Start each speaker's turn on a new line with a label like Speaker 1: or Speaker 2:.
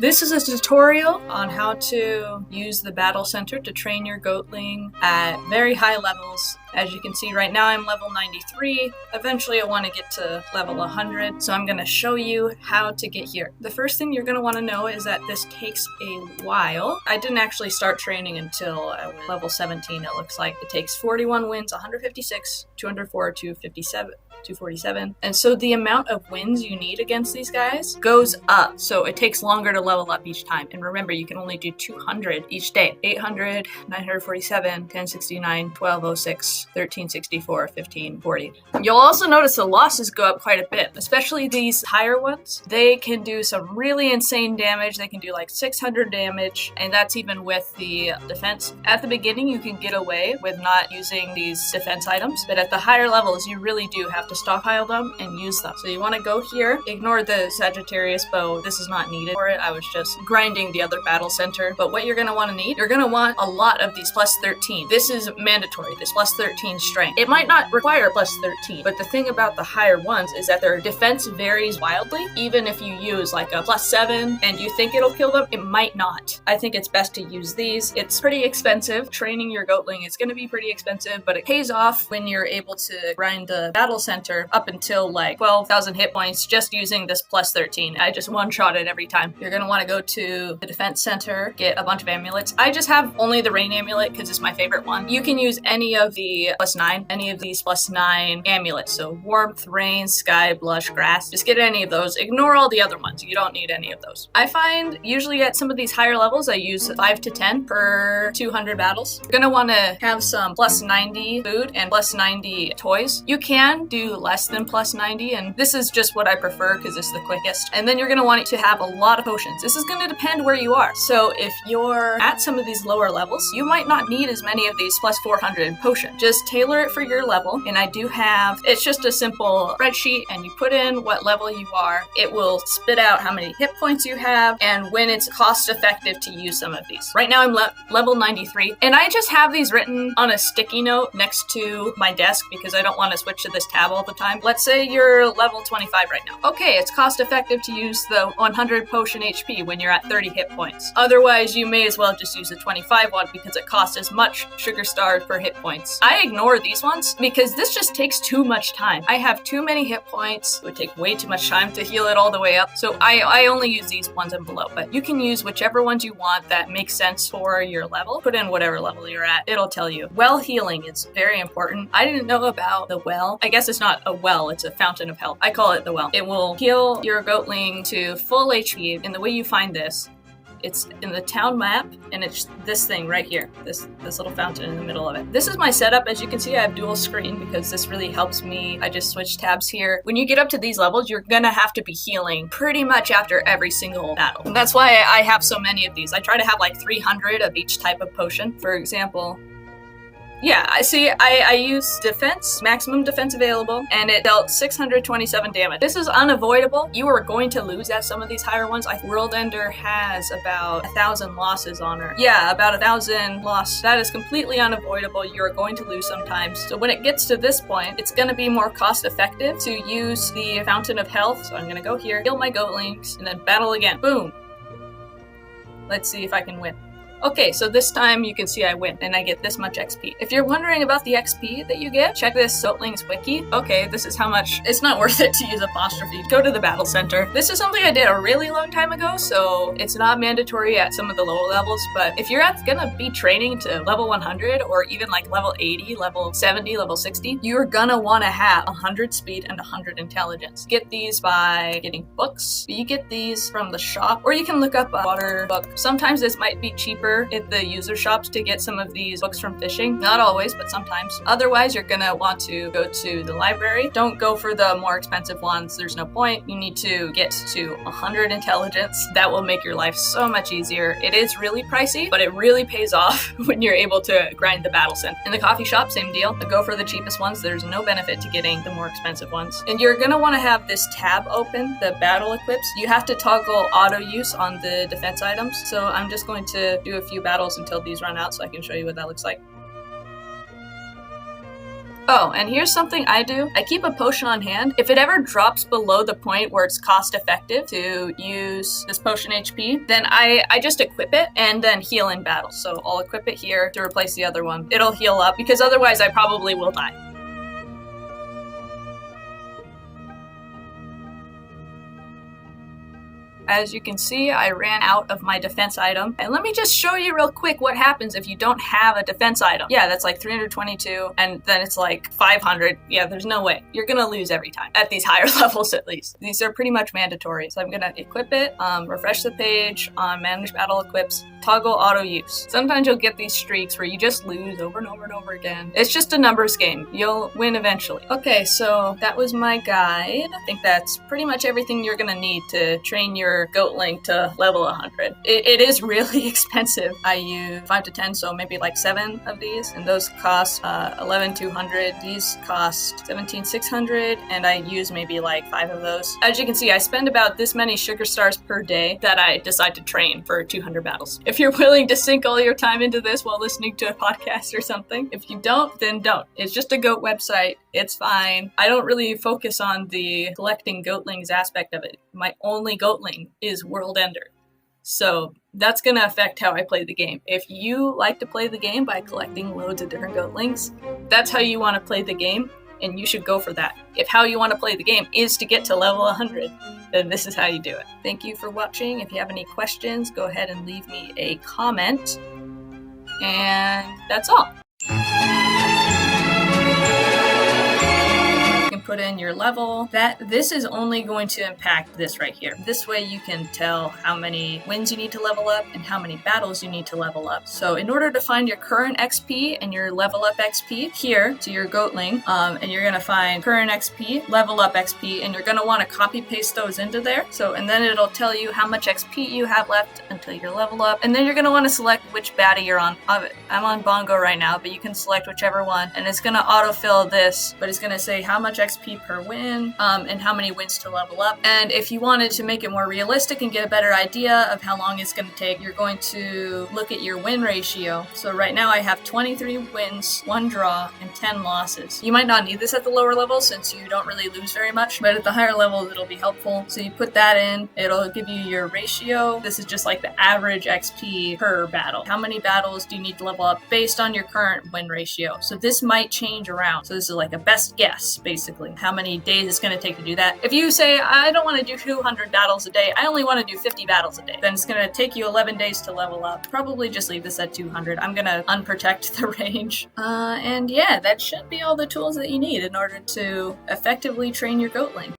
Speaker 1: This is a tutorial on how to use the Battle Center to train your Goatling at very high levels. As you can see right now I'm level 93. Eventually I want to get to level 100, so I'm going to show you how to get here. The first thing you're going to want to know is that this takes a while. I didn't actually start training until I was level 17, it looks like. It takes 41 wins, 156, 204, 247. And so the amount of wins you need against these guys goes up. So it takes longer to level up each time. And remember, you can only do 200 each day. 800, 947, 1069, 1206, 1364, 1540. You'll also notice the losses go up quite a bit, especially these higher ones. They can do some really insane damage. They can do like 600 damage, and that's even with the defense. At the beginning, you can get away with not using these defense items, but at the higher levels, you really do have to stockpile them and use them. So you want to go here, ignore the Sagittarius bow. This is not needed for it. I was just grinding the other battle center. But what you're going to want to need, you're going to want a lot of these plus 13. This is mandatory, this plus 13 strength. It might not require plus 13, but the thing about the higher ones is that their defense varies wildly. Even if you use like a plus 7 and you think it'll kill them, it might not. I think it's best to use these. It's pretty expensive. Training your Goatling is going to be pretty expensive, but it pays off when you're able to grind the battle center up until like 12,000 hit points just using this plus 13. I just one-shot it every time. You're going to want to go to the defense center, get a bunch of amulets. I just have only the rain amulet because it's my favorite one. You can use any of the plus 9, any of these plus 9 amulets. So warmth, rain, sky, blush, grass. Just get any of those. Ignore all the other ones. You don't need any of those. I find usually at some of these higher levels, I use 5 to 10 per 200 battles. You're going to want to have some plus 90 food and plus 90 toys. You can do less than plus 90, and this is just what I prefer because it's the quickest. And then you're going to want to have a lot of potions. This is going to depend where you are. So if you're at some of these lower levels, you might not need as many of these plus 400 potions. Just tailor it for your level. And I do have, it's just a simple spreadsheet, and you put in what level you are. It will spit out how many hit points you have and when it's cost effective to use some of these. Right now I'm level 93, and I just have these written on a sticky note next to my desk because I don't want to switch to this tab all the time. Let's say you're level 25 right now. Okay, it's cost effective to use the 100 potion HP when you're at 30 hit points. Otherwise, you may as well just use the 25 one because it costs as much sugar stars per hit points. I ignore these ones because this just takes too much time. I have too many hit points. It would take way too much time to heal it all the way up. So I only use these ones and below, but you can use whichever ones you want that makes sense for your level. Put in whatever level you're at. It'll tell you. Well healing is very important. I didn't know about the well. I guess it's not a well, it's a fountain of health. I call it the well. It will heal your Goatling to full HP, and the way you find this, it's in the town map, and it's this thing right here, this little fountain in the middle of it. This is my setup. As you can see, I have dual screen because this really helps me. I just switch tabs here. When you get up to these levels, you're gonna have to be healing pretty much after every single battle. And that's why I have so many of these. I try to have like 300 of each type of potion. For example, yeah, I use defense, maximum defense available, and it dealt 627 damage. This is unavoidable. You are going to lose at some of these higher ones. World Ender has about 1,000 losses on her. Yeah, about 1,000 loss. That is completely unavoidable. You're going to lose sometimes. So when it gets to this point, it's going to be more cost effective to use the Fountain of Health. So I'm going to go here, heal my Goatlings, and then battle again. Boom. Let's see if I can win. Okay, so this time you can see I win, and I get this much XP. If you're wondering about the XP that you get, check this Goatlings wiki. Okay, this is how much. It's not worth it to use apostrophe. Go to the battle center. This is something I did a really long time ago, so it's not mandatory at some of the lower levels, but if you're gonna be training to level 100 or even like level 80, level 70, level 60, you're gonna wanna have 100 speed and 100 intelligence. Get these by getting books. You get these from the shop, or you can look up a water book. Sometimes this might be cheaper at the user shops to get some of these books from fishing. Not always, but sometimes. Otherwise, you're gonna want to go to the library. Don't go for the more expensive ones. There's no point. You need to get to 100 intelligence. That will make your life so much easier. It is really pricey, but it really pays off when you're able to grind the battle center. In the coffee shop, same deal. Go for the cheapest ones. There's no benefit to getting the more expensive ones. And you're gonna want to have this tab open, the battle equips. You have to toggle auto use on the defense items. So I'm just going to do a few battles until these run out so I can show you what that looks like. Oh, and here's something I do. I keep a potion on hand. If it ever drops below the point where it's cost effective to use this potion HP, then I just equip it and then heal in battle. So I'll equip it here to replace the other one. It'll heal up because otherwise I probably will die. As you can see, I ran out of my defense item. And let me just show you real quick what happens if you don't have a defense item. Yeah, that's like 322, and then it's like 500. Yeah, there's no way. You're gonna lose every time, at these higher levels at least. These are pretty much mandatory. So I'm gonna equip it, refresh the page on Manage Battle Equips, toggle auto use. Sometimes you'll get these streaks where you just lose over and over and over again. It's just a numbers game. You'll win eventually. Okay, so that was my guide. I think that's pretty much everything you're gonna need to train your Goatling to level 100. It is really expensive. I use 5 to 10, so maybe like 7 of these, and those cost 11,200. These cost 17,600, and I use maybe like 5 of those. As you can see, I spend about this many sugar stars per day that I decide to train for 200 battles. If you're willing to sink all your time into this while listening to a podcast or something, if you don't, then don't. It's just a goat website. It's fine. I don't really focus on the collecting Goatlings aspect of it. My only Goatling is World Ender. So that's going to affect how I play the game. If you like to play the game by collecting loads of different Goatlings, that's how you want to play the game, and you should go for that. If how you want to play the game is to get to level 100, then this is how you do it. Thank you for watching. If you have any questions, go ahead and leave me a comment. And that's all. Put in your level. This is only going to impact this right here. This way you can tell how many wins you need to level up and how many battles you need to level up. So in order to find your current XP and your level up XP, here to your Goatling, and you're gonna find current XP, level up XP, and you're gonna want to copy paste those into there. So, and then it'll tell you how much XP you have left until you're level up, and then you're gonna want to select which baddie you're on. I'm on Bongo right now, but you can select whichever one, and it's gonna autofill this, but it's gonna say how much XP per win, and how many wins to level up. And if you wanted to make it more realistic and get a better idea of how long it's going to take, you're going to look at your win ratio. So right now I have 23 wins, 1 draw, and 10 losses. You might not need this at the lower level since you don't really lose very much, but at the higher levels it'll be helpful. So you put that in, it'll give you your ratio. This is just like the average XP per battle. How many battles do you need to level up based on your current win ratio? So this might change around. So this is like a best guess, basically. How many days it's going to take to do that. If you say, I don't want to do 200 battles a day, I only want to do 50 battles a day, then it's going to take you 11 days to level up. Probably just leave this at 200. I'm going to unprotect the range. And yeah, that should be all the tools that you need in order to effectively train your Goatling.